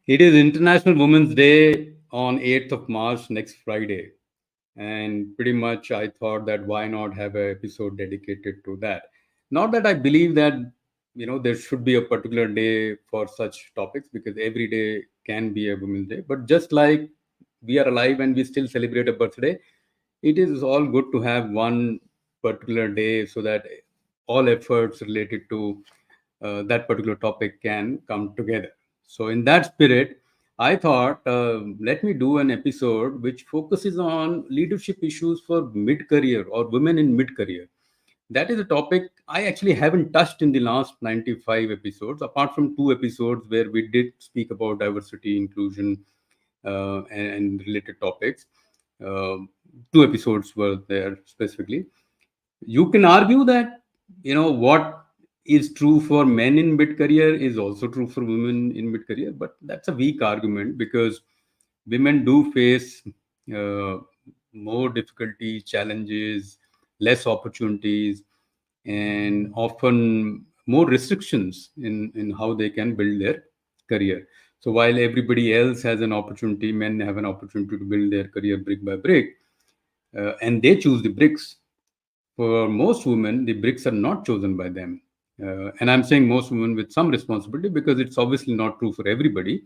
It is International Women's Day on 8th of March, next Friday. And pretty much I thought that why not have an episode dedicated to that. Not that I believe that, there should be a particular day for such topics because every day can be a Women's Day. But just like we are alive and we still celebrate a birthday, it is all good to have one particular day so that all efforts related to that particular topic can come together. So, in that spirit, I thought, let me do an episode which focuses on leadership issues for mid career or women in mid career. That is a topic I actually haven't touched in the last 95 episodes, apart from two episodes where we did speak about diversity, inclusion, and related topics. Two episodes were there specifically. You can argue that what is true for men in mid career is also true for women in mid career, but that's a weak argument because women do face uh, more difficulty, challenges, less opportunities, and often more restrictions in how they can build their career. So while everybody else has an opportunity, men have an opportunity to build their career brick by brick, and they choose the bricks. For most women, the bricks are not chosen by them. And I'm saying most women with some responsibility because it's obviously not true for everybody.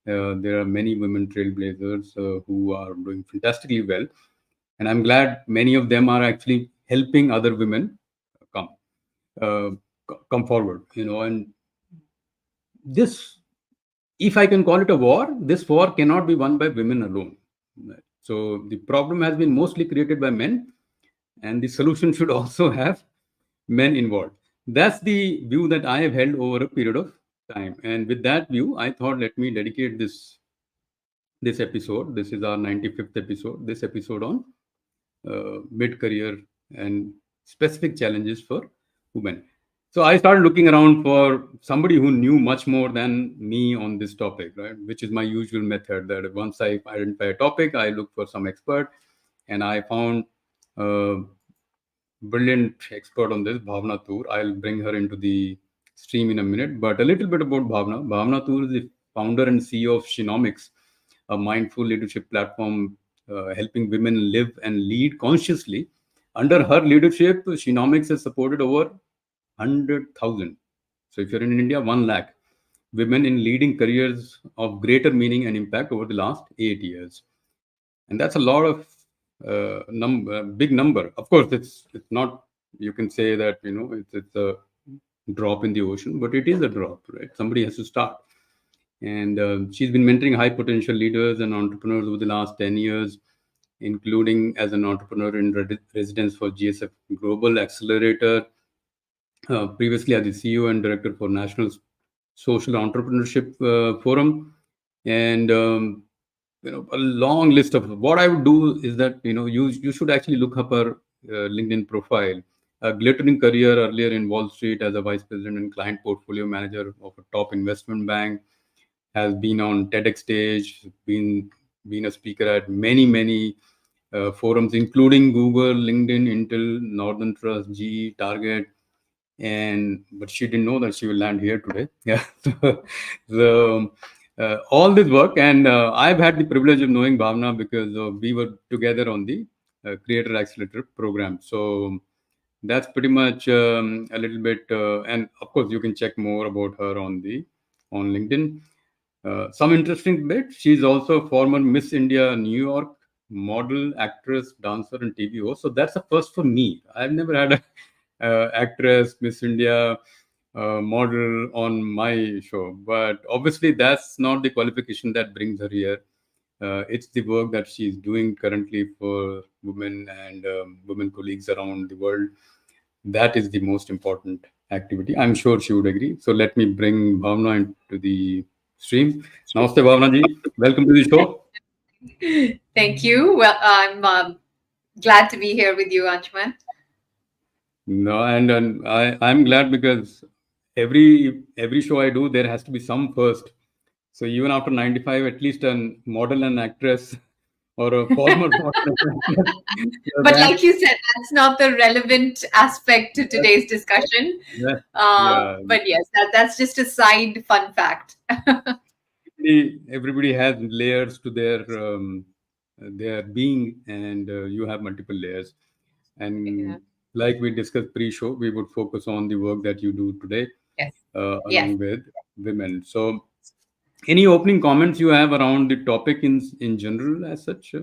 There are many women trailblazers who are doing fantastically well. And I'm glad many of them are actually helping other women come uh, come forward. And this, if I can call it a war, this war cannot be won by women alone. Right? So the problem has been mostly created by men, and the solution should also have men involved. That's the view that I have held over a period of time. And with that view, I thought let me dedicate this episode. This is our 95th episode. This episode on mid-career and specific challenges for women. So I started looking around for somebody who knew much more than me on this topic, right? Which is my usual method. That once I identify a topic, I look for some expert, and I found uh, brilliant expert on this, Bhavna Toor. I'll bring her into the stream in a minute. But a little bit about Bhavna. Bhavna Toor is the founder and CEO of Shinomics, a mindful leadership platform helping women live and lead consciously. Under her leadership, Shinomics has supported over 100,000. So if you're in India, 1 lakh women in leading careers of greater meaning and impact over the last 8 years. And that's a lot of big number. Of course, it's not. You can say that it's a drop in the ocean, but it is a drop, right? Somebody has to start. And she's been mentoring high potential leaders and entrepreneurs over the last 10 years, including as an entrepreneur in residence for GSF Global Accelerator, previously as the CEO and director for National Social Entrepreneurship Forum, and a long list of what I would do is that you should actually look up her LinkedIn profile. A glittering career earlier in Wall Street as a vice president and client portfolio manager of a top investment bank, has been on TEDx stage, been a speaker at many forums, including Google, LinkedIn, Intel, Northern Trust, GE, Target, and but she didn't know that she will land here today. Yeah, so all this work, and I've had the privilege of knowing Bhavna because we were together on the Creator Accelerator program. So that's pretty much a little bit, and of course you can check more about her on LinkedIn. Some interesting bit. She's also former Miss India New York model, actress, dancer, and TV host. So that's a first for me. I've never had a actress, Miss India model on my show. But obviously, that's not the qualification that brings her here. It's the work that she's doing currently for women and women colleagues around the world. That is the most important activity. I'm sure she would agree. So let me bring Bhavna into the stream. Namaste, Bhavna ji. Welcome to the show. Thank you. Well, I'm glad to be here with you, Anjuman. No, and I'm glad because every show I do, there has to be some first. So even after 95, at least a model and actress or a former model and actress. So But like you said, that's not the relevant aspect to today's discussion. that, yeah, But yes, that's just a side fun fact. everybody has layers to their being, and you have multiple layers. Yeah. And like we discussed pre-show, we would focus on the work that you do today, Yes. Yes. along with women. So, any opening comments you have around the topic in general, as such?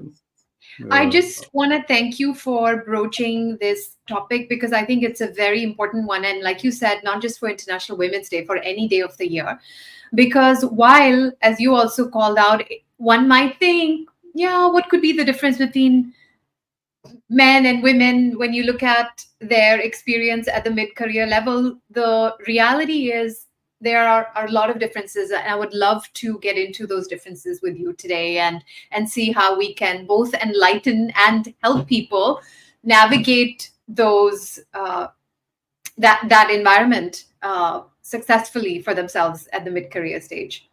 I Uh, just want to thank you for broaching this topic because I think it's a very important one. And like you said, not just for International Women's Day, for any day of the year. Because while, as you also called out, one might think, yeah, what could be the difference between men and women when you look at their experience at the mid career level? The reality is there are a lot of differences, and I would love to get into those differences with you today and see how we can both enlighten and help people navigate those that environment successfully for themselves at the mid career stage.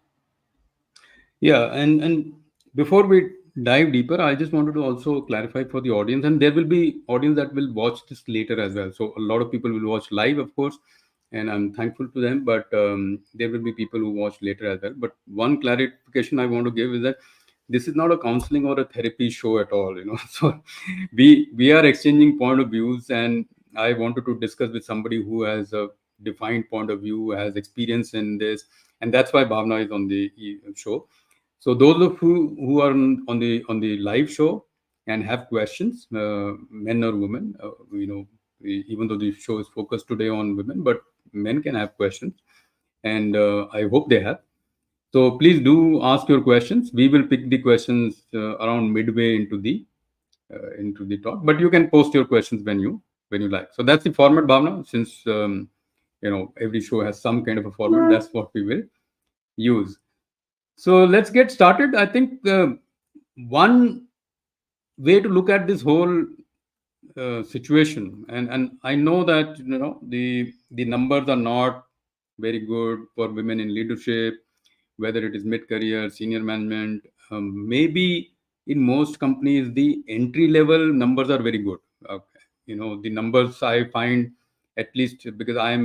Yeah, and before we dive deeper, I just wanted to also clarify for the audience, and there will be audience that will watch this later as well. So a lot of people will watch live, of course, and I'm thankful to them. But there will be people who watch later as well. But one clarification I want to give is that this is not a counseling or a therapy show at all. So we are exchanging point of views, and I wanted to discuss with somebody who has a defined point of view, has experience in this, and that's why Bhavna is on the show. So those of who are on the live show and have questions, men or women, even though the show is focused today on women, but men can have questions, and I hope they have. So please do ask your questions. We will pick the questions around midway into the talk, but you can post your questions when you like. So that's the format, Bhavna. Since every show has some kind of a format, that's what we will use. So let's get started. I think one way to look at this whole situation, and I know that the numbers are not very good for women in leadership, whether it is mid career, senior management. Maybe in most companies the entry level numbers are very good. Okay. The numbers I find, at least because I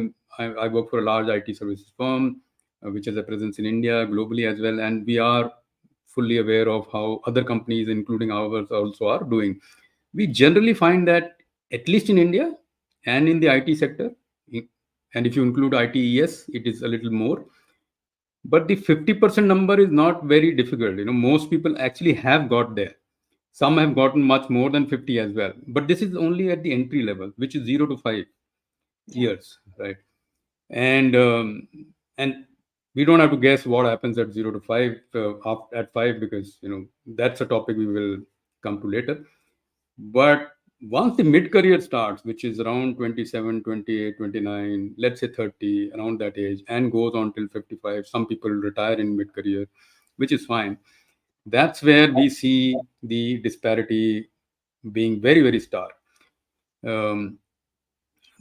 work for a large IT services firm, which has a presence in India, globally as well, and we are fully aware of how other companies, including ours, also are doing. We generally find that, at least in India and in the IT sector, and if you include ITES, it is a little more. But the 50% number is not very difficult. Most people actually have got there. Some have gotten much more than 50 as well. But this is only at the entry level, which is 0 to 5 Yeah. years, right? And we don't have to guess what happens at 0 to 5, at 5, because that's a topic we will come to later. But once the mid career starts, which is around 27, 28, 29, let's say 30, around that age, and goes on till 55, some people retire in mid career, which is fine. That's where we see the disparity being very, very stark. Um,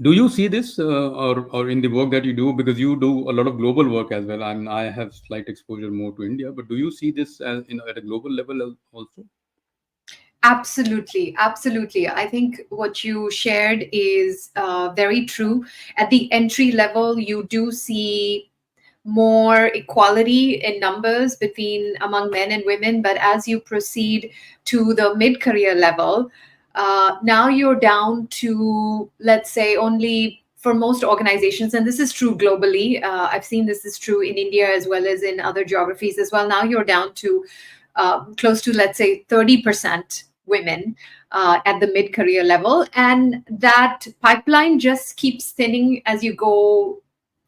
do you see this, or in the work that you do, because you do a lot of global work as well, and I have slight exposure more to India, but do you see this as at a global level also? Absolutely, absolutely. I think what you shared is very true. At the entry level, you do see more equality in numbers between among men and women, but as you proceed to the mid-career level, now you're down to, let's say, only for most organizations, and this is true globally. I've seen this is true in India as well as in other geographies as well. Now you're down to close to, let's say, 30% women at the mid career level. And that pipeline just keeps thinning as you go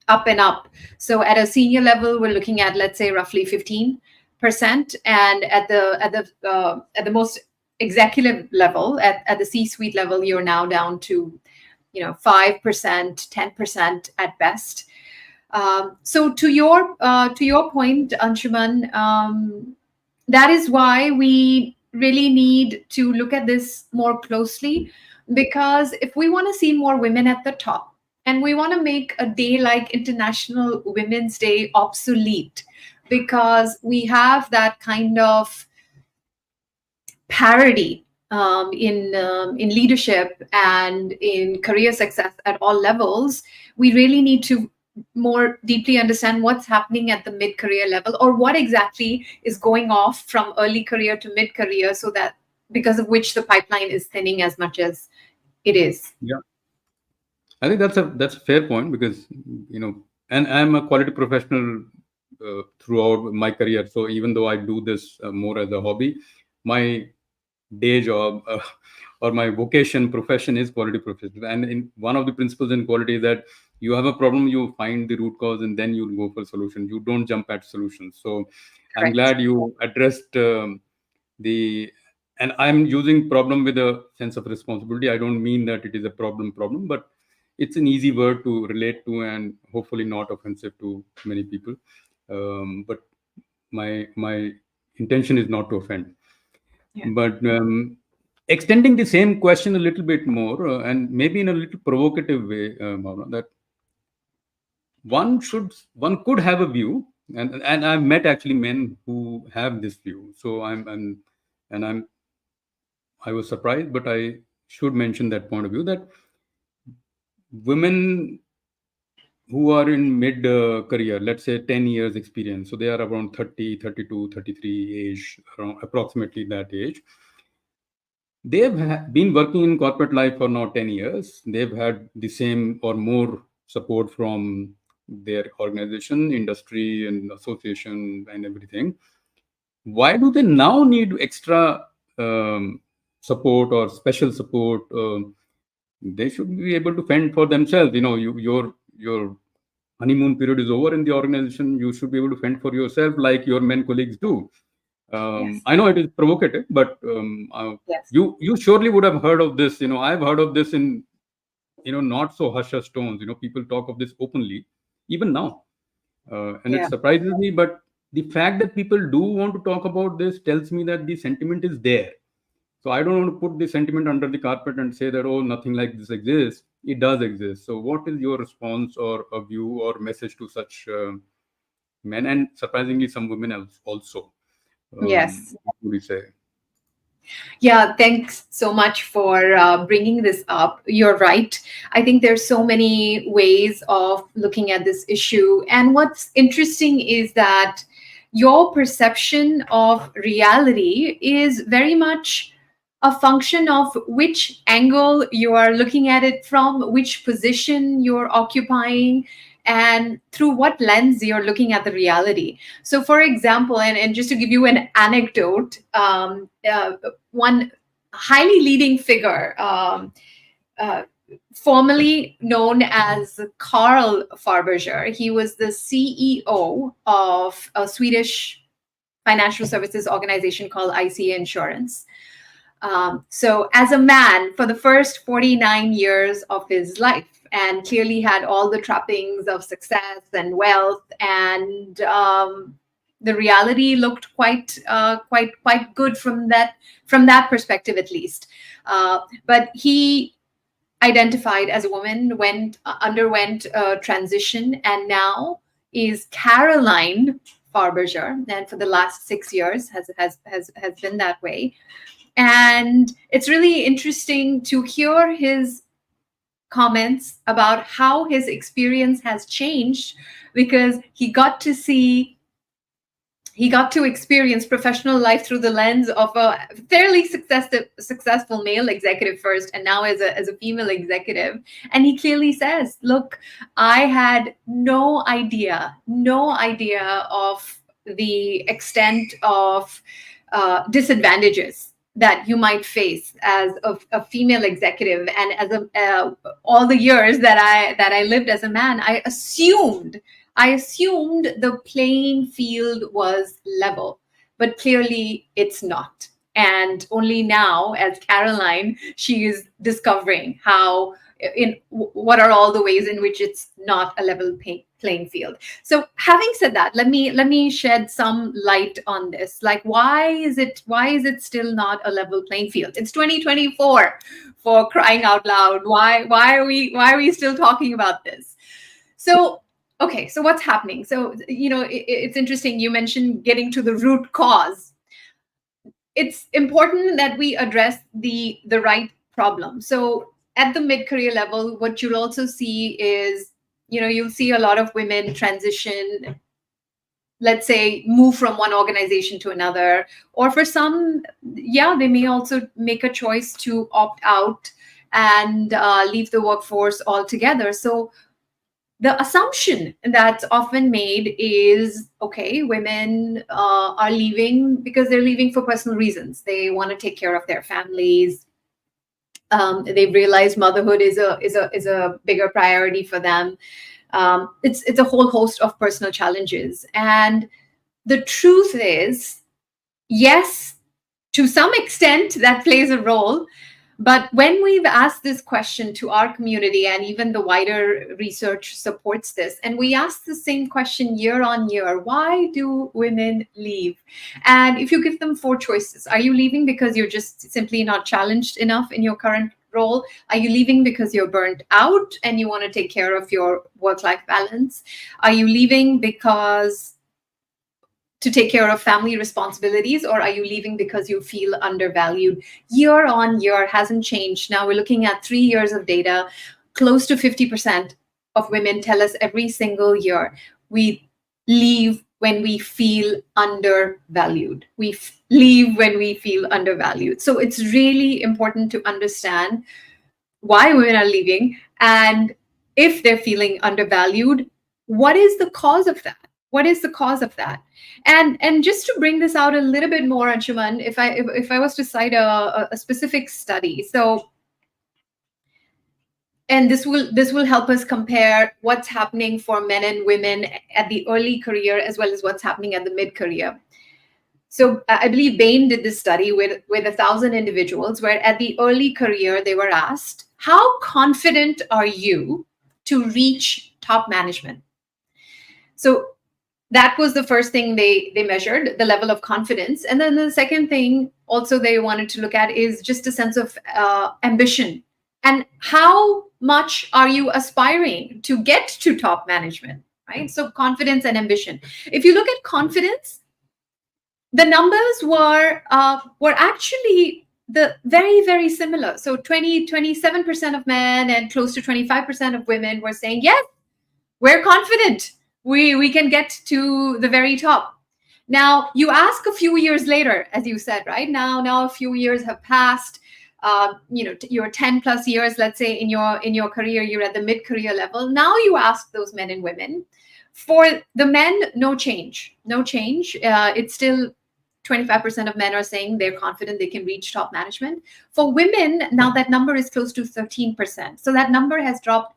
up and up. So at a senior level, we're looking at, let's say, roughly 15%. And at the most executive level, at the C-suite level, you're now down to 5%, 10% at best. So to your point, Anshuman, that is why we really need to look at this more closely, because if we want to see more women at the top and we want to make a day like International Women's Day obsolete, because we have that kind of parity in leadership and in career success at all levels, we really need to more deeply understand what's happening at the mid career level, or what exactly is going off from early career to mid career, so that because of which the pipeline is thinning as much as it is. Yeah, I think that's a fair point because and I'm a quality professional throughout my career. So even though I do this more as a hobby, my day job or my vocation profession is quality professional. And in one of the principles in quality is that you have a problem, you find the root cause, and then you go for solution. You don't jump at solutions. So I'm Correct. glad you addressed the and I'm using problem with a sense of responsibility. I don't mean that it is a problem, but it's an easy word to relate to and hopefully not offensive to many people. But my intention is not to offend. Yeah. But extending the same question a little bit more, and maybe in a little provocative way, Bhavna, that one could have a view, and I've met actually men who have this view. So and I was surprised, but I should mention that point of view that women who are in mid career, let's say 10 years experience, so they are around 30, 32, 33 age, around approximately that age. They've been working in corporate life for now 10 years. They've had the same or more support from their organization, industry, and association, and everything. Why do they now need extra support or special support? They should be able to fend for themselves. Your honeymoon period is over in the organization. You should be able to fend for yourself like your men colleagues do. Yes. I know it is provocative, but Yes. you surely would have heard of this. I've heard of this in not so hush hush tones. People talk of this openly, even now, and it Yeah. surprises me. But the fact that people do want to talk about this tells me that the sentiment is there. So I don't want to put the sentiment under the carpet and say that, oh, nothing like this exists. It does exist. So what is your response or a view or message to such men and surprisingly some women else also? Yes. What would you say? Yeah, thanks so much for bringing this up. You're right. I think there's so many ways of looking at this issue. And what's interesting is that your perception of reality is very much a function of which angle you are looking at it from, which position you're occupying, and through what lens you're looking at the reality. So, for example, and just to give you an anecdote, one highly leading figure, uh, formerly known as Carl Farberger. He was the CEO of a Swedish financial services organization called ICA Insurance. So, as a man, for the first 49 years of his life, and clearly had all the trappings of success and wealth, and the reality looked quite good from that perspective, at least. But he identified as a woman, underwent a transition, and now is Caroline Farberger, and for the last 6 years has been that way. And it's really interesting to hear his comments about how his experience has changed, because he got to experience professional life through the lens of a fairly successful male executive first, and now as a female executive. And he clearly says, look, I had no idea of the extent of disadvantages that you might face as a female executive, and as all the years that I lived as a man, I assumed the playing field was level, but clearly it's not. And only now, as Caroline, she is discovering how, in what are all the ways in which it's not a level playing field. So, having said that, let me shed some light on this. Like, why is it still not a level playing field? It's 2024, for crying out loud. Why are we still talking about this? So, okay, so what's happening? So, it's interesting. You mentioned getting to the root cause. It's important that we address the right problem. So, at the mid career level, what you'll also see is you'll see a lot of women transition, let's say move from one organization to another, or for some, yeah, they may also make a choice to opt out and leave the workforce altogether. So the assumption that's often made is, okay, women are leaving because they're leaving for personal reasons. They want to take care of their families. They've realized motherhood is a bigger priority for them. It's a whole host of personal challenges, and the truth is, yes, to some extent that plays a role. But when we've asked this question to our community, and even the wider research supports this, and we ask the same question year on year, why do women leave? And if you give them four choices, are you leaving because you're just simply not challenged enough in your current role? Are you leaving because you're burnt out and you want to take care of your work life balance? Are you leaving because to take care of family responsibilities, or are you leaving because you feel undervalued? Year on year hasn't changed. Now we're looking at 3 years of data. Close to 50% of women tell us every single year we leave when we feel undervalued. Leave when we feel undervalued. So it's really important to understand why women are leaving, and if they're feeling undervalued, what is the cause of that? What is the cause of that? And just to bring this out a little bit more, Anshuman, if I was to cite a specific study, so, and this will help us compare what's happening for men and women at the early career as well as what's happening at the mid career. So I believe Bain did this study with 1,000 individuals, where at the early career they were asked, how confident are you to reach top management? So that was the first thing they measured, the level of confidence. And then the second thing also they wanted to look at is just a sense of ambition. And how much are you aspiring to get to top management, right? So confidence and ambition. If you look at confidence, the numbers were actually the very, very similar. So 27% of men and close to 25% of women were saying, yes, we're confident we can get to the very top. Now you ask a few years later, as you said, right? Now a few years have passed. You're 10 plus years, let's say, in your career, you're at the mid-career level. Now you ask those men and women. For the men, no change. It's still 25% of men are saying they're confident they can reach top management. For women, now that number is close to 13%. So that number has dropped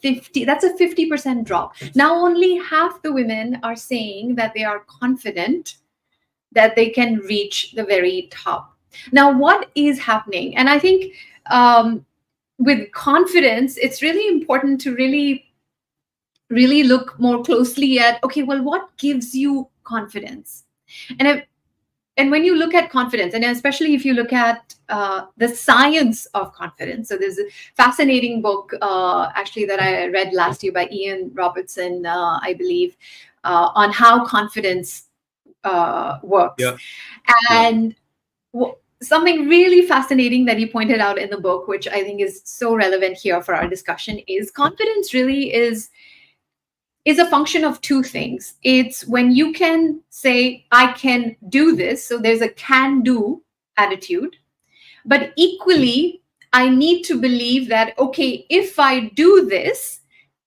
50. That's a 50% drop. Now only half the women are saying that they are confident that they can reach the very top. Now, what is happening? And I think with confidence, it's really important to really look more closely at, okay, well, what gives you confidence? And when you look at confidence, and especially if you look at the science of confidence, so there's a fascinating book actually that I read last year by Ian Robertson, I believe, on how confidence works. Yeah. And something really fascinating that he pointed out in the book, which I think is so relevant here for our discussion, is confidence really is a function of two things. It's when you can say, I can do this. So there's a can do attitude. But equally, I need to believe that, okay, if I do this,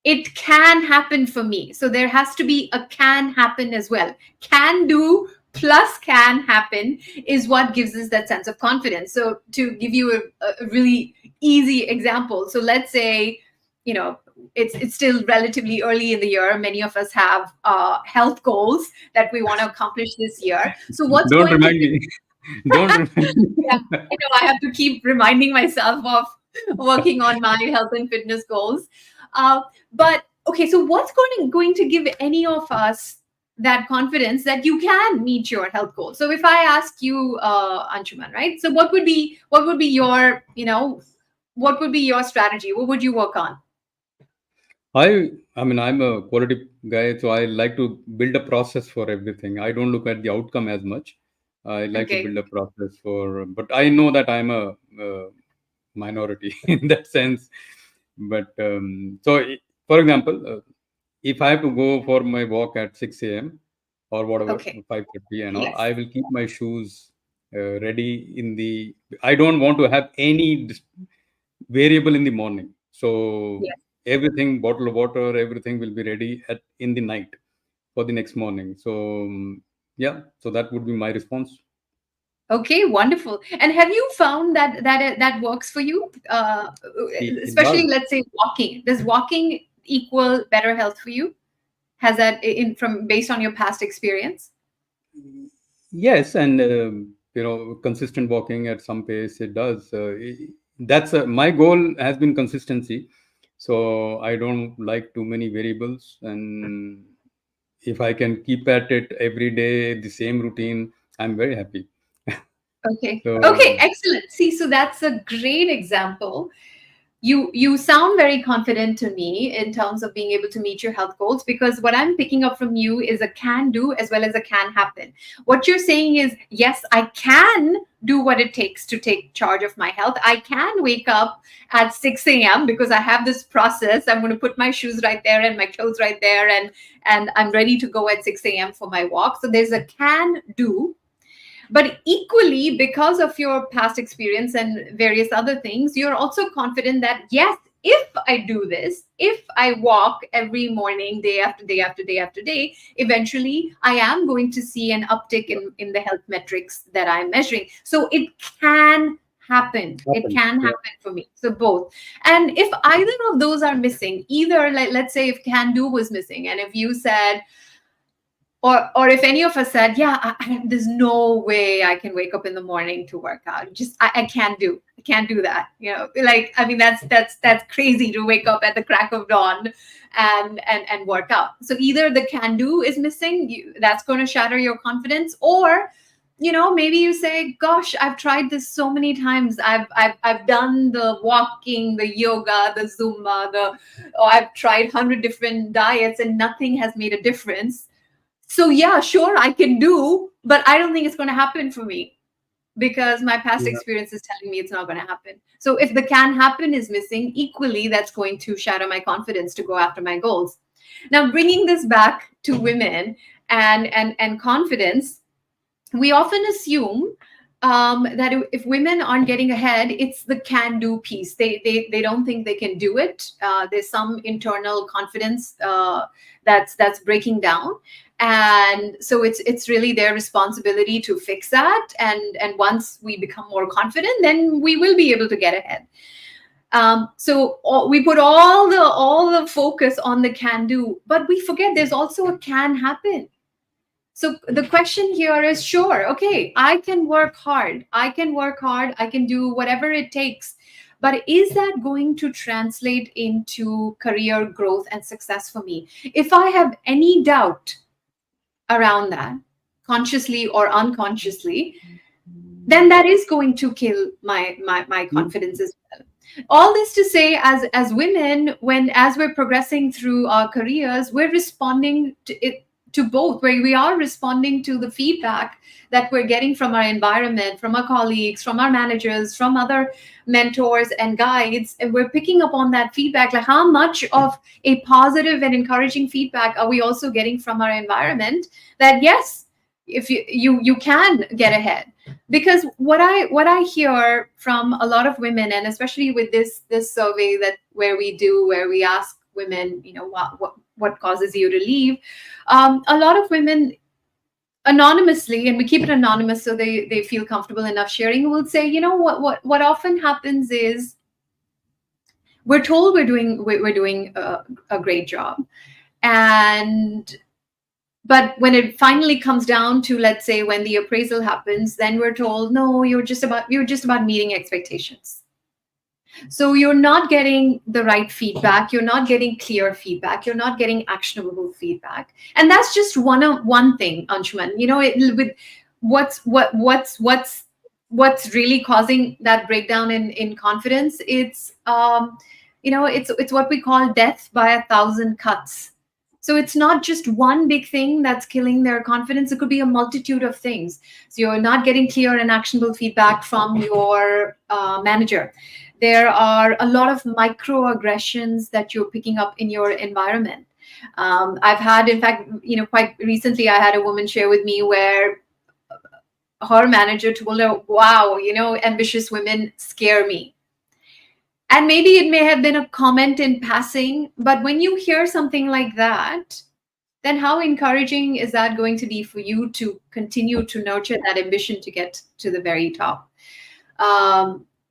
it can happen for me. So there has to be a can happen as well. Can do plus can happen is what gives us that sense of confidence. So to give you a really easy example, so let's say, it's still relatively early in the year. Many of us have health goals that we want to accomplish this year. So what's Don't going to remind be? me. Don't remind Yeah, me. I have to keep reminding myself of working on my health and fitness goals. But okay, so what's going to give any of us that confidence that you can meet your health goals? So if I ask you, Anshuman, right? So what would be your, what would be your strategy? What would you work on? I mean, I'm a quality guy, so I like to build a process for everything. I don't look at the outcome as much. I like to Okay. build a process for, but I know that I'm a minority in that sense. But For example, if I have to go for my walk at 6 a.m. or whatever, Okay. 5:30 and all, Yes. I will keep my shoes ready in the. I don't want to have any variable in the morning. So Yes. everything, bottle of water, everything will be ready at in the night for the next morning. So yeah, so that would be my response. Okay, wonderful. And have you found that that works for you? It Especially, does. let's say walking. Does walking equal better health for you? Has that in from based on your past experience? Yes, and consistent walking at some pace, it does. That's my goal has been consistency. So I don't like too many variables, and if I can keep at it every day, the same routine, I'm very happy. Okay. Okay, So excellent. See, so that's a great example. You sound very confident to me in terms of being able to meet your health goals, because what I'm picking up from you is a can do as well as a can happen. What you're saying is, yes, I can do what it takes to take charge of my health. I can wake up at 6 a.m. because I have this process. I'm going to put my shoes right there and my clothes right there, and I'm ready to go at 6 a.m. for my walk. So there's a can do. But equally, because of your past experience and various other things, you're also confident that, yes, if I do this, if I walk every morning, day after day after day after day, eventually I am going to see an uptick in the health metrics that I'm measuring. So it can happen. It happen. can Yeah. happen for me. So both. And if either of those are missing, either, like, let's say if can do was missing, and if you said, or if any of us said, yeah, there's no way I can wake up in the morning to work out. Just I can't do that. Like, I mean, that's crazy to wake up at the crack of dawn and work out. So either the can do is missing, that's going to shatter your confidence, or maybe you say, gosh, I've tried this so many times. I've done the walking, the yoga, the Zumba, I've tried 100 different diets and nothing has made a difference. So yeah, sure, I can do, but I don't think it's going to happen for me, because my past Yeah. experience is telling me it's not going to happen. So if the can happen is missing, equally that's going to shatter my confidence to go after my goals. Now, bringing this back to women and confidence, we often assume that if women aren't getting ahead, it's the can do piece. They don't think they can do it. There's some internal confidence that's breaking down, and so it's really their responsibility to fix that. And once we become more confident, then we will be able to get ahead. We put all the focus on the can do, but we forget there's also a can happen. So the question here is, sure, okay, I can work hard. I can work hard. I can do whatever it takes. But is that going to translate into career growth and success for me? If I have any doubt around that, consciously or unconsciously, then that is going to kill my Mm. confidence as well. All this to say, as women, when as we're progressing through our careers, we're responding to both, where we are responding to the feedback that we're getting from our environment, from our colleagues, from our managers, from other mentors and guides, and we're picking up on that feedback. Like, how much of a positive and encouraging feedback are we also getting from our environment, that yes, if you can get ahead. Because what I hear from a lot of women, and especially with this survey that where we ask women, what causes you to leave, a lot of women anonymously, and we keep it anonymous so they feel comfortable enough sharing, will say, what often happens is, we're told we're doing a great job, and but when it finally comes down to, let's say, when the appraisal happens, then we're told, no, you're just about meeting expectations. So you're not getting the right feedback, you're not getting clear feedback, you're not getting actionable feedback. And that's just one thing, Anshuman. With what's really causing that breakdown in confidence, it's what we call death by a thousand cuts. So it's not just one big thing that's killing their confidence. It could be a multitude of things. So you're not getting clear and actionable feedback from your manager. There are a lot of microaggressions that you're picking up in your environment. I've had, in fact, quite recently, I had a woman share with me where her manager told her, wow, ambitious women scare me. And maybe it may have been a comment in passing, but when you hear something like that, then how encouraging is that going to be for you to continue to nurture that ambition to get to the very top?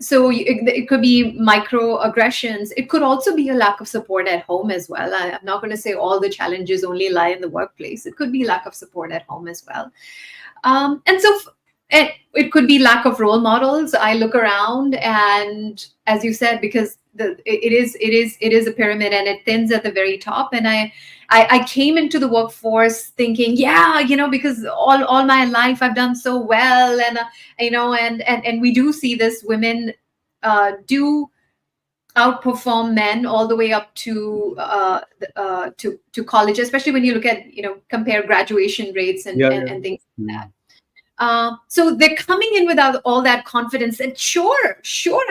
So it could be microaggressions. It could also be a lack of support at home as well. I'm not going to say all the challenges only lie in the workplace. It could be lack of support at home as well. And so it could be lack of role models. I look around, and as you said, because it is a pyramid, and it thins at the very top. And I came into the workforce thinking, yeah, because all my life I've done so well, and and we do see this, women do outperform men all the way up to college, especially when you look at, compare graduation rates and Yeah, and things like yeah. that. So they're coming in without all that confidence, and sure,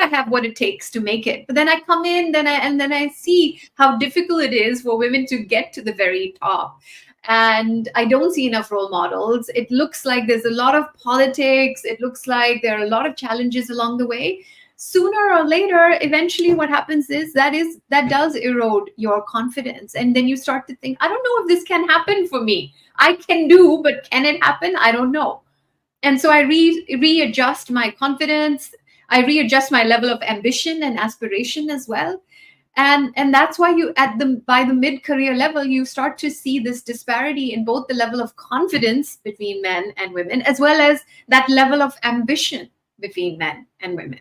I have what it takes to make it. But then I come in, then I see how difficult it is for women to get to the very top. And I don't see enough role models. It looks like there's a lot of politics. It looks like there are a lot of challenges along the way. Sooner or later, eventually what happens is that does erode your confidence. And then you start to think, I don't know if this can happen for me. I can do, but can it happen? I don't know. And so I readjust my confidence. I readjust my level of ambition and aspiration as well. And that's why you, at the by the mid career level, you start to see this disparity in both the level of confidence between men and women, as well as that level of ambition between men and women.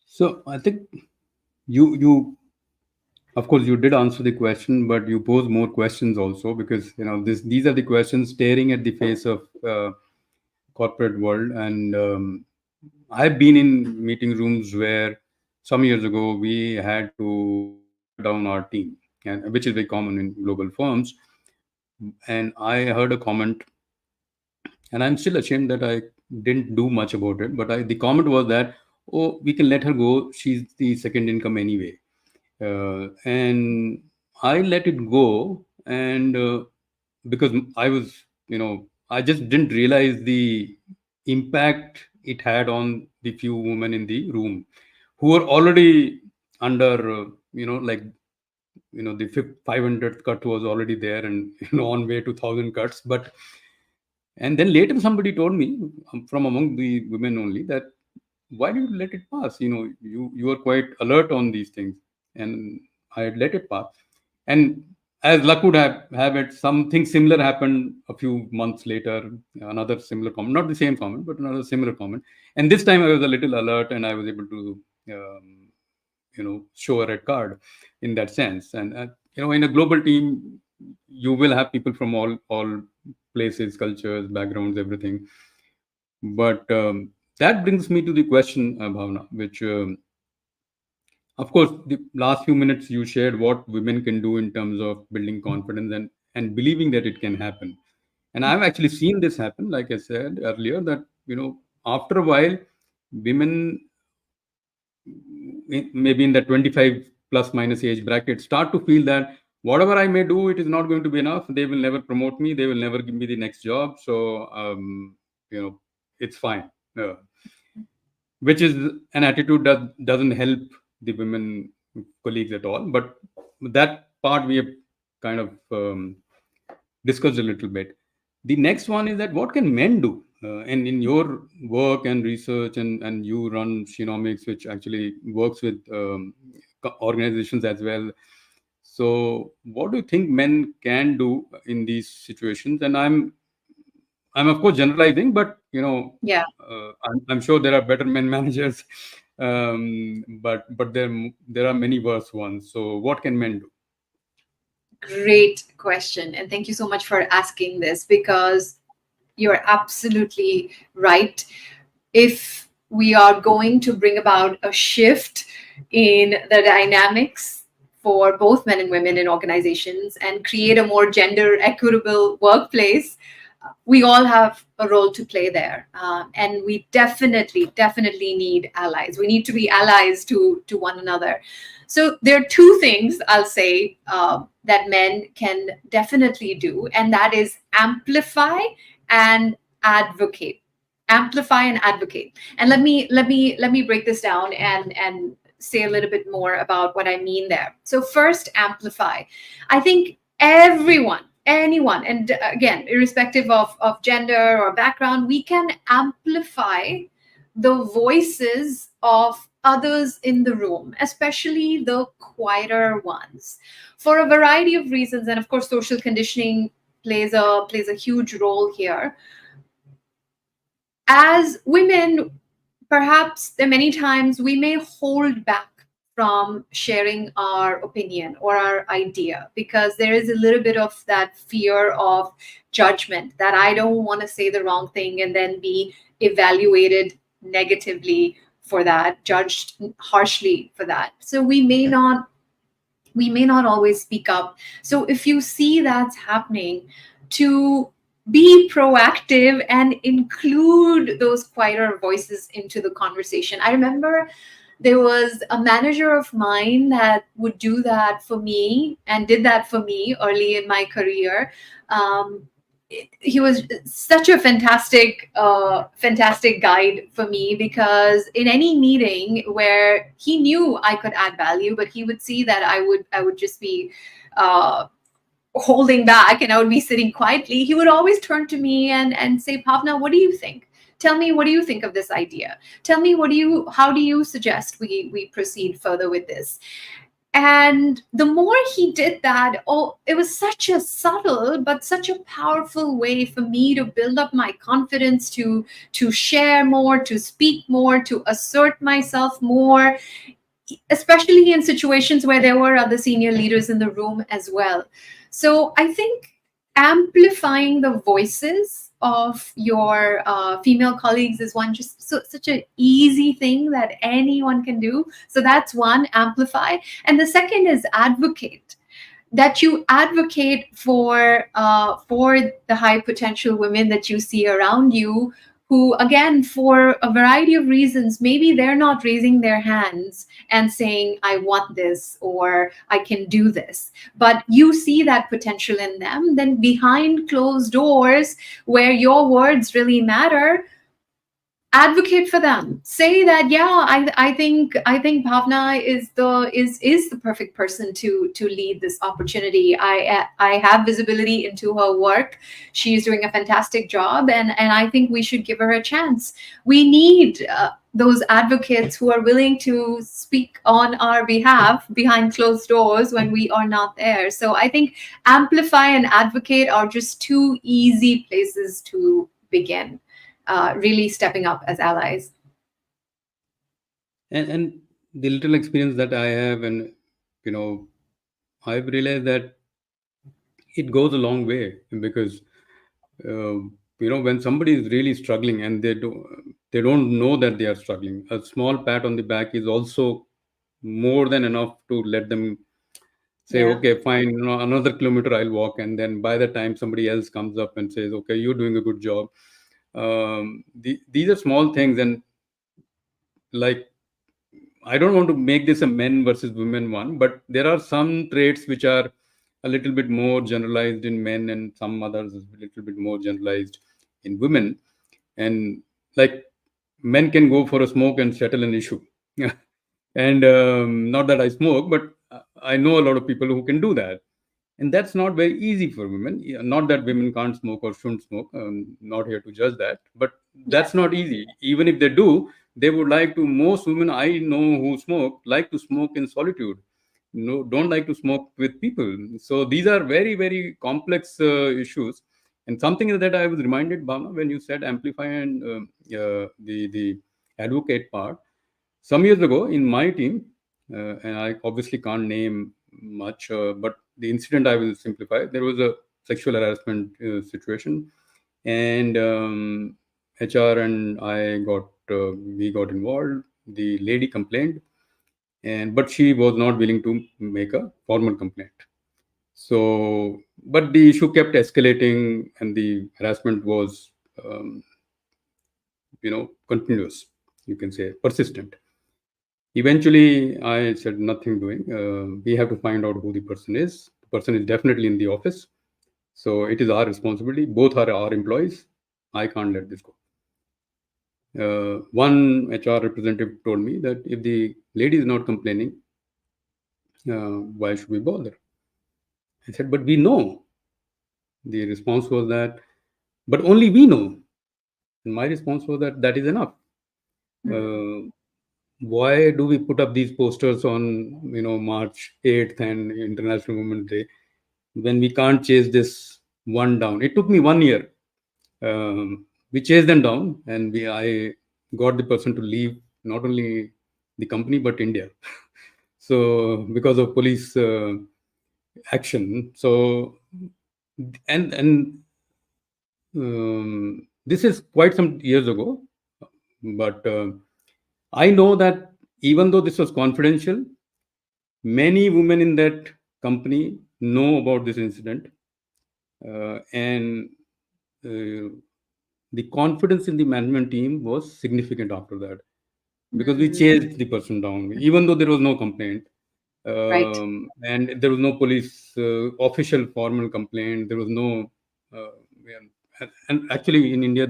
So I think you of course you did answer the question, but you pose more questions also, because these are the questions staring at the face of corporate world. And I've been in meeting rooms where some years ago we had to shut down our team, and which is very common in global firms. And I heard a comment, and I'm still ashamed that I didn't do much about it. But the comment was that, oh, we can let her go. She's the second income anyway. And I let it go, and because I was, I just didn't realize the impact it had on the few women in the room who were already under, like, the 500th cut was already there, and on way to 1,000 cuts. But and then later somebody told me, from among the women only, that why did you let it pass? You are quite alert on these things. And I had let it pass. And as luck would have it, something similar happened a few months later. Another similar comment, not the same comment, but another similar comment. And this time I was a little alert, and I was able to, show a red card in that sense. And in a global team, you will have people from all places, cultures, backgrounds, everything. But that brings me to the question, Bhavna, which, of course, the last few minutes you shared what women can do in terms of building confidence and believing that it can happen. And I've actually seen this happen, like I said earlier, that, after a while, women, maybe in the 25 plus minus age bracket, start to feel that whatever I may do, it is not going to be enough. They will never promote me. They will never give me the next job. So, it's fine. Which is an attitude that doesn't help the women colleagues at all. But that part we have kind of discussed a little bit. The next one is that what can men do? And in your work and research, and you run Genomics, which actually works with organizations as well. So, what do you think men can do in these situations? And I'm of course generalizing, but Yeah. I'm sure there are better men managers, but there are many worse ones. So, what can men do? Great question. And thank you so much for asking this, because you're absolutely right. If we are going to bring about a shift in the dynamics for both men and women in organizations and create a more gender equitable workplace, we all have a role to play there, and we definitely need allies. We need to be allies to one another. So there are two things I'll say that men can definitely do, and that is amplify and advocate. Amplify and advocate. And let me break this down and say a little bit more about what I mean there. So first, amplify. I think everyone, anyone, and again, irrespective of gender or background, we can amplify the voices of others in the room, especially the quieter ones, for a variety of reasons. And of course, social conditioning plays a huge role here. As women, perhaps there are many times we may hold back from sharing our opinion or our idea because there is a little bit of that fear of judgment, that I don't want to say the wrong thing and then be evaluated negatively for that, judged harshly for that. So we may not always speak up. So if you see that's happening, to be proactive and include those quieter voices into the conversation. I remember there was a manager of mine that would do that for me and did that for me early in my career. He was such a fantastic guide for me, because in any meeting where he knew I could add value, but he would see that I would just be uh, holding back and I would be sitting quietly, he would always turn to me and say, Bhavna, what do you think? Tell me, what do you think of this idea? Tell me, how do you suggest we proceed further with this? And the more he did that, oh, it was such a subtle but such a powerful way for me to build up my confidence, to share more, to speak more, to assert myself more, especially in situations where there were other senior leaders in the room as well. So I think amplifying the voices of your female colleagues is one, just such an easy thing that anyone can do. So that's one, amplify. And the second is advocate, that you advocate for the high potential women that you see around you, who again, for a variety of reasons, maybe they're not raising their hands and saying I want this or I can do this, but you see that potential in them. Then behind closed doors, where your words really matter, advocate for them. Say that, yeah, I think Bhavna is the perfect person to lead this opportunity. I have visibility into her work. She's doing a fantastic job, and I think we should give her a chance. We need those advocates who are willing to speak on our behalf behind closed doors when we are not there. So I think amplify and advocate are just two easy places to begin, really stepping up as allies. And the little experience that I have, and you know, I've realized that it goes a long way, because uh, when somebody is really struggling and they don't know that they are struggling, a small pat on the back is also more than enough to let them say, Yeah. okay, fine, another kilometer I'll walk. And then by the time somebody else comes up and says, okay, you're doing a good job, these are small things. And like, I don't want to make this a men versus women one, but there are some traits which are a little bit more generalized in men, and some others is a little bit more generalized in women. And like, men can go for a smoke and settle an issue. And not that I smoke, but I know a lot of people who can do that. And that's not very easy for women. Yeah, not that women can't smoke or shouldn't smoke, not here to judge that, but Yeah. that's not easy. Even if they do, they would like to, most women I know who smoke like to smoke in solitude, no, don't like to smoke with people. So these are very, very complex issues. And something that I was reminded, Bhavna, when you said amplify and the advocate part, some years ago in my team, and I obviously can't name much, but the incident I will simplify. There was a sexual harassment situation, and HR and I we got involved. The lady complained, but she was not willing to make a formal complaint. So, but the issue kept escalating, and the harassment was, um, continuous. You can say persistent. Eventually, I said nothing doing. We have to find out who the person is. The person is definitely in the office, so it is our responsibility. Both are our employees. I can't let this go. One HR representative told me that if the lady is not complaining, why should we bother? I said, but we know. The response was that, but only we know. And my response was that that is enough. Uh, why do we put up these posters on, March 8th and International Women's Day when we can't chase this one down? It took me 1 year. We chased them down, and I got the person to leave not only the company but India. So because of police action. So and this is quite some years ago, but I know that even though this was confidential, many women in that company know about this incident, and uh, the confidence in the management team was significant after that, because we Mm, chased the person down, even though there was no complaint, right. and there was no police official formal complaint. There was no, and actually in India,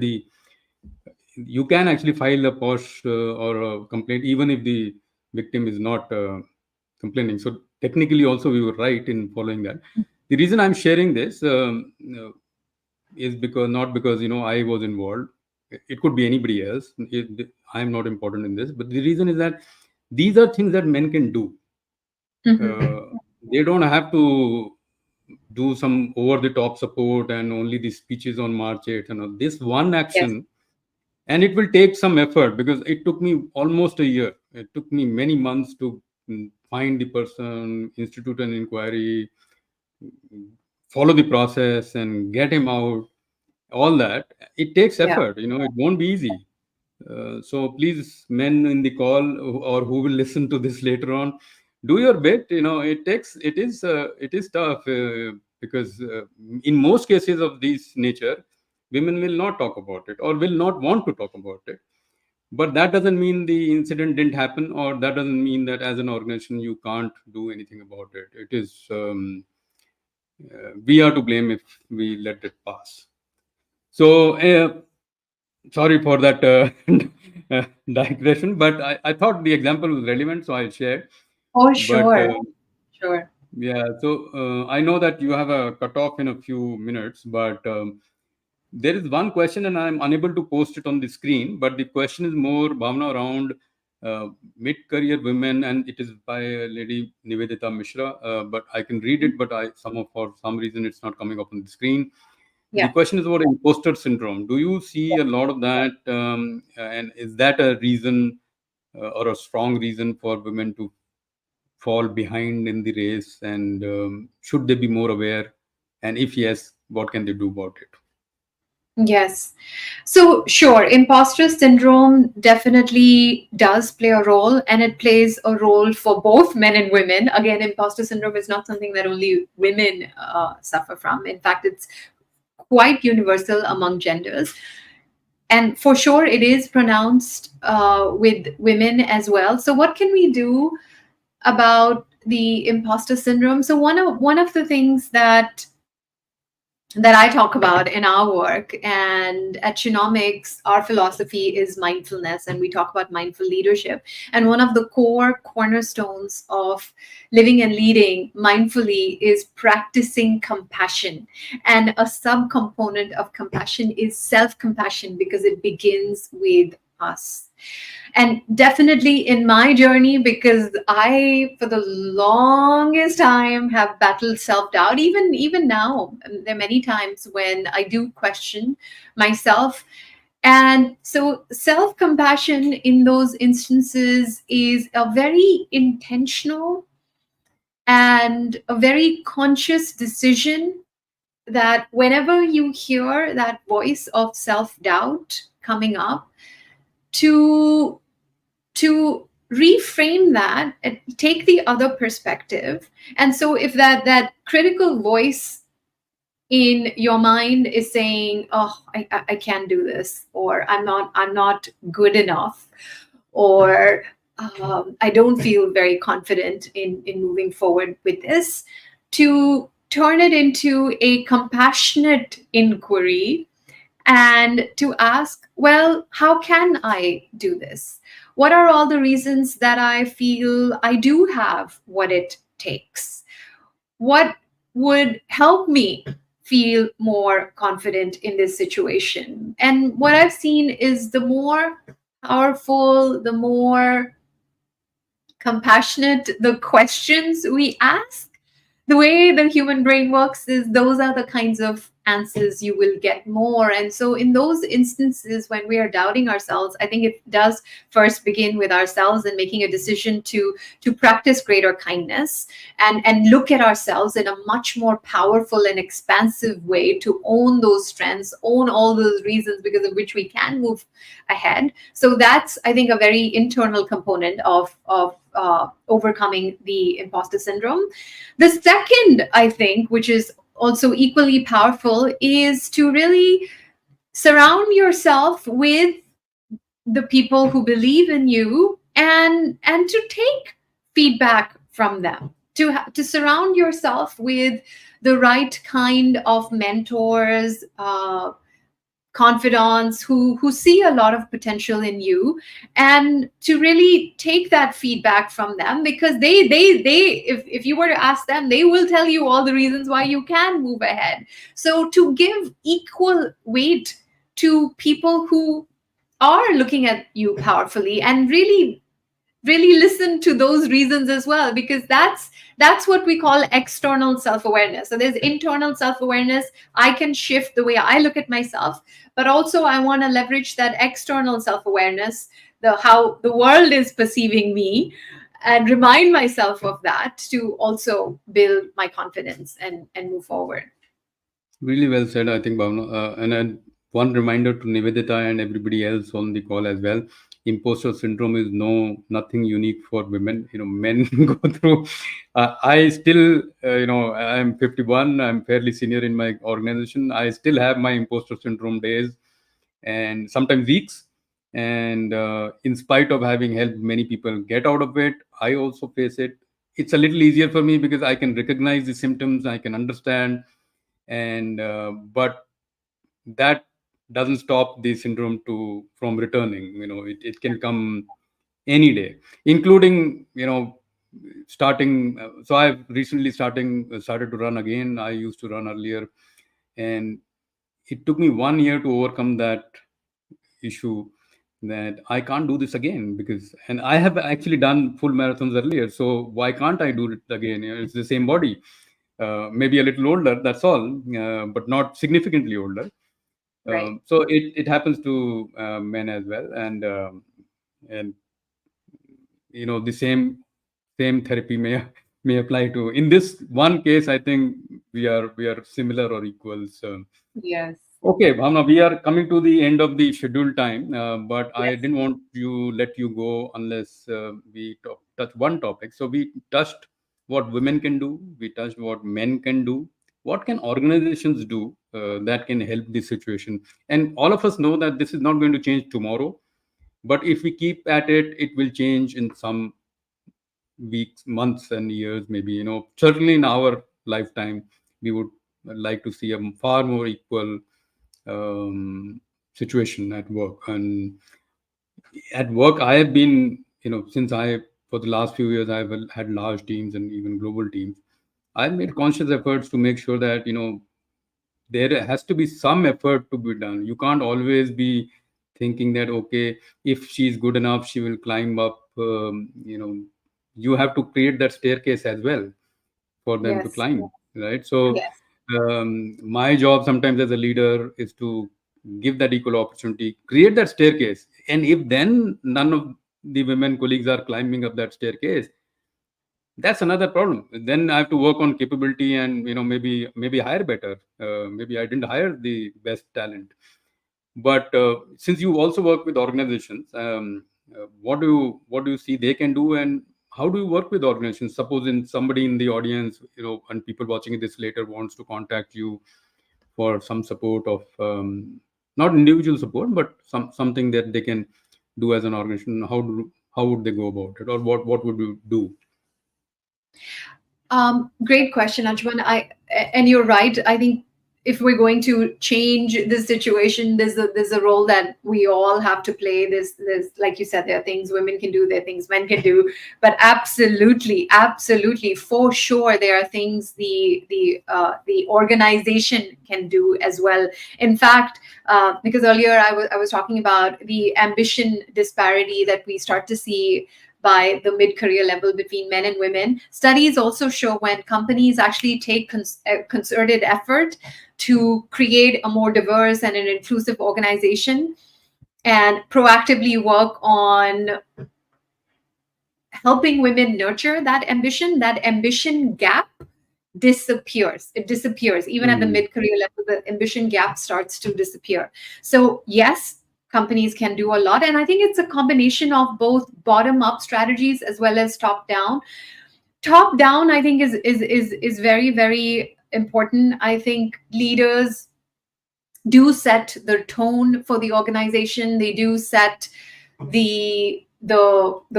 you can actually file a posh or a complaint even if the victim is not complaining. So technically, also we were right in following that. The reason I'm sharing this is because not because I was involved. It could be anybody else. I'm not important in this, but the reason is that these are things that men can do. Mm-hmm. uh, they don't have to do some over the top support and only the speeches on March 8th and all. This one Yes. action, and it will take some effort because it took me almost a year. It took me many months to find the person, institute an inquiry, follow the process, and get him out. All that, it takes Yeah. effort. It won't be easy. So please, men in the call or who will listen to this later on, do your bit. It is tough, because in most cases of this nature, women will not talk about it or will not want to talk about it. But that doesn't mean the incident didn't happen, or that doesn't mean that as an organization you can't do anything about it. It is, we are to blame if we let it pass. So sorry for that digression, but I thought the example was relevant, so I shared. Oh, But sure. Sure. yeah, so I know that you have a cutoff in a few minutes, but there is one question, and I'm unable to post it on the screen. But the question is more, Bhavna, around mid-career women, and it is by a lady Nivedita Mishra. But I can read it, but for some reason it's not coming up on the screen. The Yeah. question is about imposter syndrome. Do you see a lot of that, and is that a reason or a strong reason for women to fall behind in the race? And should they be more aware? And if yes, what can they do about it? Yes. So, sure, imposter syndrome definitely does play a role, and it plays a role for both men and women. Again, imposter syndrome is not something that only women suffer from. In fact, it's quite universal among genders. And for sure, it is pronounced with women as well. So, what can we do about the imposter syndrome? So, one of the things that I talk about in our work. And at Genomics, our philosophy is mindfulness, and we talk about mindful leadership. And one of the core cornerstones of living and leading mindfully is practicing compassion. And a subcomponent of compassion is self compassion, because it begins with us. And definitely in my journey, because I for the longest time have battled self-doubt, even now, there are many times when I do question myself. And so self-compassion in those instances is a very intentional and a very conscious decision, that whenever you hear that voice of self-doubt coming up, to to reframe that and take the other perspective. And so if that critical voice in your mind is saying, oh, I can't do this, or I'm not good enough, or I don't feel very confident in moving forward with this, to turn it into a compassionate inquiry and to ask, well, how can I do this? What are all the reasons that I feel I do have what it takes? What would help me feel more confident in this situation? And what I've seen is the more powerful, the more compassionate the questions we ask, the way the human brain works is those are the kinds of answers you will get more. And so in those instances when we are doubting ourselves, I think it does first begin with ourselves and making a decision to practice greater kindness and look at ourselves in a much more powerful and expansive way, to own those strengths, own all those reasons because of which we can move ahead. So that's, I think, a very internal component of overcoming the imposter syndrome. The second, I think, which is also equally powerful, is to really surround yourself with the people who believe in you, and to take feedback from them, to surround yourself with the right kind of mentors, confidants who see a lot of potential in you, and to really take that feedback from them, because they if you were to ask them, they will tell you all the reasons why you can move ahead. So to give equal weight to people who are looking at you powerfully, and really listen to those reasons as well, because that's what we call external self-awareness. So there's internal self-awareness. I can shift the way I look at myself, but also I want to leverage that external self-awareness, the how the world is perceiving me, and remind myself of that to also build my confidence and move forward. Really well said, I think, Bhavna. And then one reminder to Nivedita and everybody else on the call as well: imposter syndrome is nothing unique for women. Men go through. I still, I'm 51. I'm fairly senior in my organization. I still have my imposter syndrome days, and sometimes weeks. And in spite of having helped many people get out of it, I also face it. It's a little easier for me because I can recognize the symptoms. I can understand, and but that doesn't stop the syndrome to from returning. It can come any day, including starting. So I've recently started to run again. I used to run earlier, and it took me 1 year to overcome that issue, that I can't do this again, because and I have actually done full marathons earlier, so why can't I do it again? It's the same body, maybe a little older, that's all, but not significantly older. Right. So it happens to men as well, and the same therapy may apply to. In this one case, I think we are similar or equals. Yes. Okay, Bhavna, we are coming to the end of the scheduled time, but I Yes. didn't want to let you go unless we touch one topic. So we touched what women can do, we touched what men can do, what can organizations do that can help this situation. And all of us know that this is not going to change tomorrow, but if we keep at it, it will change in some weeks, months, and years, maybe. Certainly in our lifetime, we would like to see a far more equal situation at work. And at work, I have been, since I, for the last few years, I've had large teams and even global teams. I've made conscious efforts to make sure that, there has to be some effort to be done. You can't always be thinking that, okay, if she's good enough, she will climb up. You have to create that staircase as well for them to Yes. climb, right? So Yes. my job sometimes as a leader is to give that equal opportunity, create that staircase. And if then none of the women colleagues are climbing up that staircase, that's another problem. Then I have to work on capability, and maybe hire better. Maybe I didn't hire the best talent. But since you also work with organizations, What do you see they can do, and how do you work with organizations? Suppose in somebody in the audience, and people watching this later wants to contact you for some support of, not individual support, but something that they can do as an organization. How would they go about it, or what would you do? Great question, Ajman. And you're right. I think if we're going to change this situation, there's a role that we all have to play. There's like you said, there are things women can do, there are things men can do, but absolutely, absolutely, for sure, there are things the organization can do as well. In fact, because earlier I was talking about the ambition disparity that we start to see by the mid career level between men and women. Studies also show when companies actually take concerted effort to create a more diverse and an inclusive organization and proactively work on helping women nurture that ambition gap disappears. It disappears. Even at the Hmm. mid career level, the ambition gap starts to disappear. So, yes, companies can do a lot. And I think it's a combination of both bottom up strategies as well as top down. Top down, I think, is very, very important. I think leaders do set the tone for the organization. They do set the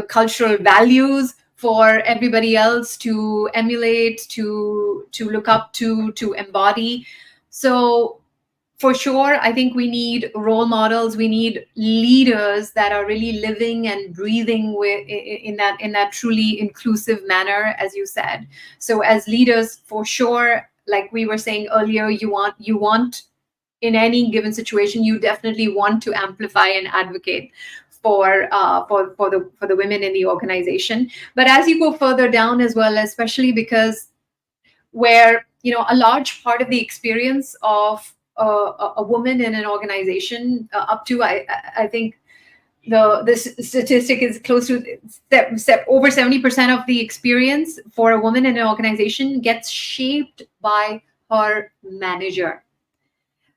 cultural values for everybody else to emulate, to look up to embody. So for sure, I think we need role models. We need leaders that are really living and breathing in that truly inclusive manner, as you said. So as leaders, for sure, like we were saying earlier, you want in any given situation, you definitely want to amplify and advocate for the women in the organization. But as you go further down as well, especially because where a large part of the experience of a woman in an organization, up to I think the statistic is close to over 70% of the experience for a woman in an organization gets shaped by her manager.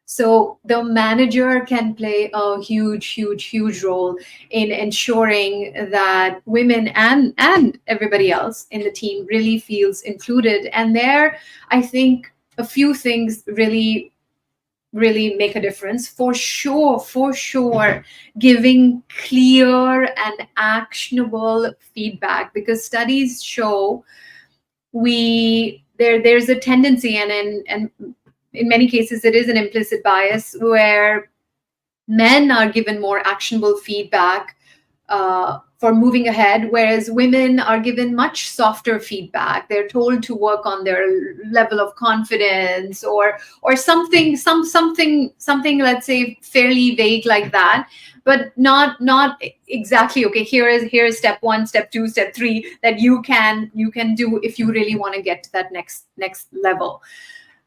So the manager can play a huge, huge, huge role in ensuring that women and everybody else in the team really feels included. And there, I think a few things really really make a difference. For sure, for sure, giving clear and actionable feedback, because studies show there's a tendency, and in many cases it is an implicit bias, where men are given more actionable feedback for moving ahead, whereas women are given much softer feedback. They're told to work on their level of confidence, or something, let's say, fairly vague like that, but not exactly, okay, here is step one, step two, step three that you can do if you really want to get to that next level.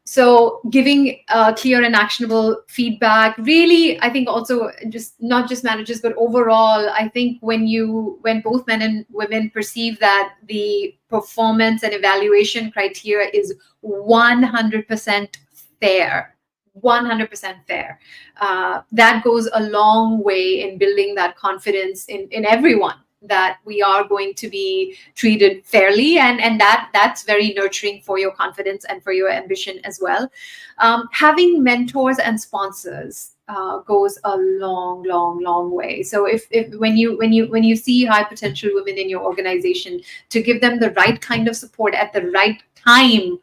So giving clear and actionable feedback, really, I think, also, just not just managers but overall, I think when both men and women perceive that the performance and evaluation criteria is 100% fair, 100% fair, that goes a long way in building that confidence in everyone, that we are going to be treated fairly, and that's very nurturing for your confidence and for your ambition as well. Having mentors and sponsors goes a long, long, long way. So if when you see high potential women in your organization, to give them the right kind of support at the right time,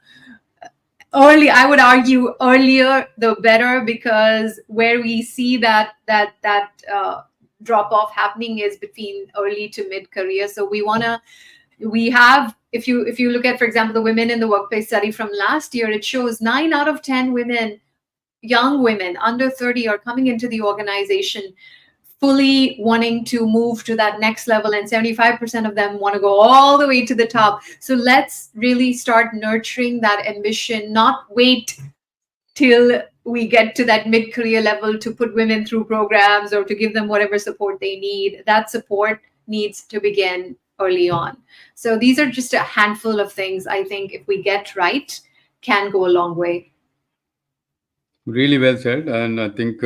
early, I would argue earlier the better, because where we see that drop off happening is between early to mid career. So we have, if you look at, for example, the women in the workplace study from last year, it shows 9 out of 10 women, young women under 30, are coming into the organization fully wanting to move to that next level, and 75% of them want to go all the way to the top. So let's really start nurturing that ambition, not wait till we get to that mid career level to put women through programs or to give them whatever support they need. That support needs to begin early on. So these are just a handful of things I think, if we get right, can go a long way. Really well said. And I think,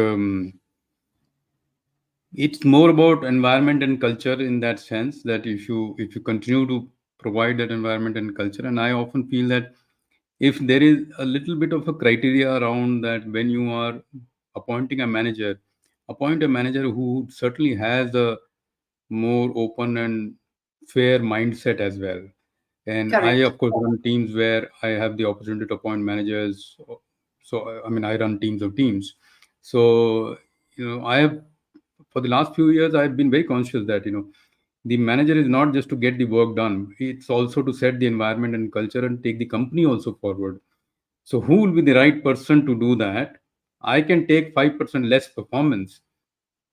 It's more about environment and culture, in that sense that if you continue to provide that environment and culture. And I often feel that if there is a little bit of a criteria around that, when you are appointing a manager, appoint a manager who certainly has a more open and fair mindset as well. And I, Correct. of course, run teams where I have the opportunity to appoint managers. So I mean, I run teams of teams. So I have, for the last few years, I've been very conscious that the manager is not just to get the work done; it's also to set the environment and culture and take the company also forward. So who will be the right person to do that? I can take 5% less performance,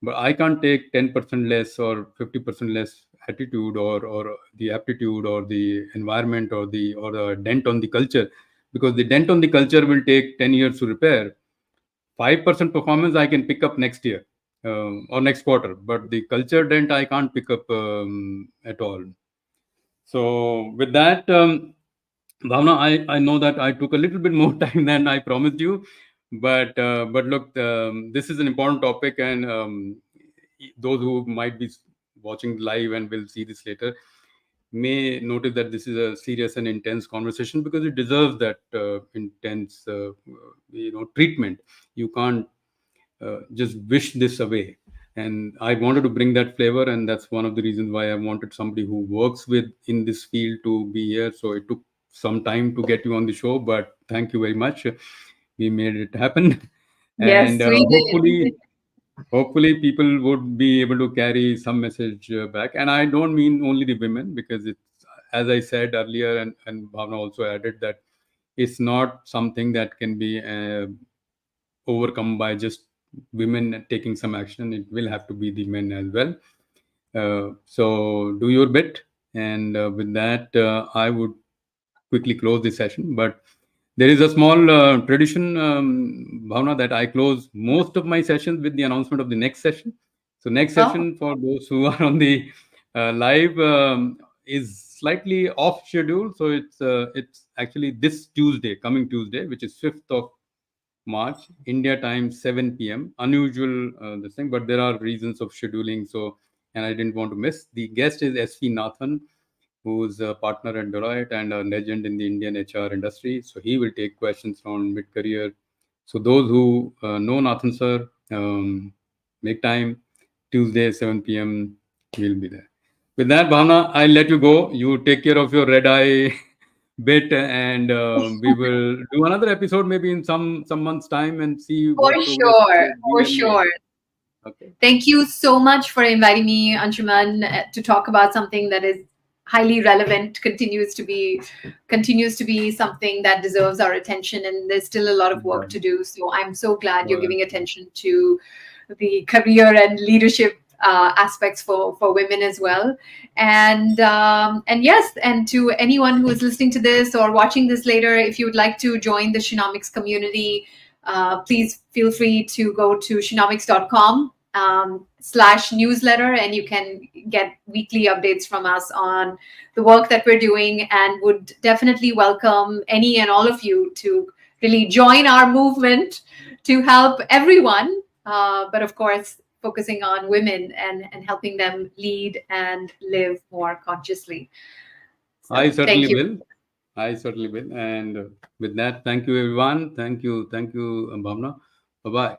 but I can't take 10% less or 50% less attitude, or the aptitude or the environment or the dent on the culture, because the dent on the culture will take 10 years to repair. 5% performance I can pick up next year, or next quarter, but the culture dent I can't pick up at all. So with that, Bhavna, I know that I took a little bit more time than I promised you, but look, this is an important topic, and those who might be watching live and will see this later may notice that this is a serious and intense conversation, because it deserves that intense, treatment. You can't just wish this away. And I wanted to bring that flavor, and that's one of the reasons why I wanted somebody who works with in this field to be here. So it took some time to get you on the show, but thank you very much. We made it happen. And Yes, we did. hopefully people would be able to carry some message back. And I don't mean only the women, because it's, as I said earlier, and Bhavna also added, that it's not something that can be overcome by just women taking some action. It will have to be the men as well. So do your bit. And with that, I would quickly close this session. But there is a small tradition, Bhavna, that I close most of my sessions with the announcement of the next session. So next Oh, session, for those who are on the live, is slightly off schedule. So it's actually this Tuesday, coming Tuesday, which is 5th of March, India time, 7 p.m. Unusual, this thing, but there are reasons of scheduling. So, and I didn't want to miss. The guest is S.V. Nathan, who's a partner at Deloitte and a legend in the Indian HR industry. So he will take questions on mid-career. So those who know Nathan sir, make time. Tuesday, 7 p.m. We'll be there. With that, Bhavna, I'll let you go. You take care of your red eye bit, and we will do another episode maybe in some months' time and see for what progress sure, we for have made. sure. Okay. Thank you so much for inviting me, Anshuman, to talk about something that is highly relevant, continues to be something that deserves our attention, and there's still a lot of work Right. to do. So I'm so glad you're Right. giving attention to the career and leadership aspects for women as well. And yes, and to anyone who is listening to this or watching this later, if you would like to join the Shinomics community, please feel free to go to shinomics.com slash newsletter, and you can get weekly updates from us on the work that we're doing, and would definitely welcome any and all of you to really join our movement to help everyone, but of course focusing on women and helping them lead and live more consciously. I So certainly thank you. will. I certainly will. And with that, thank you, everyone. Thank you. Thank you, Bhavna. Bye bye.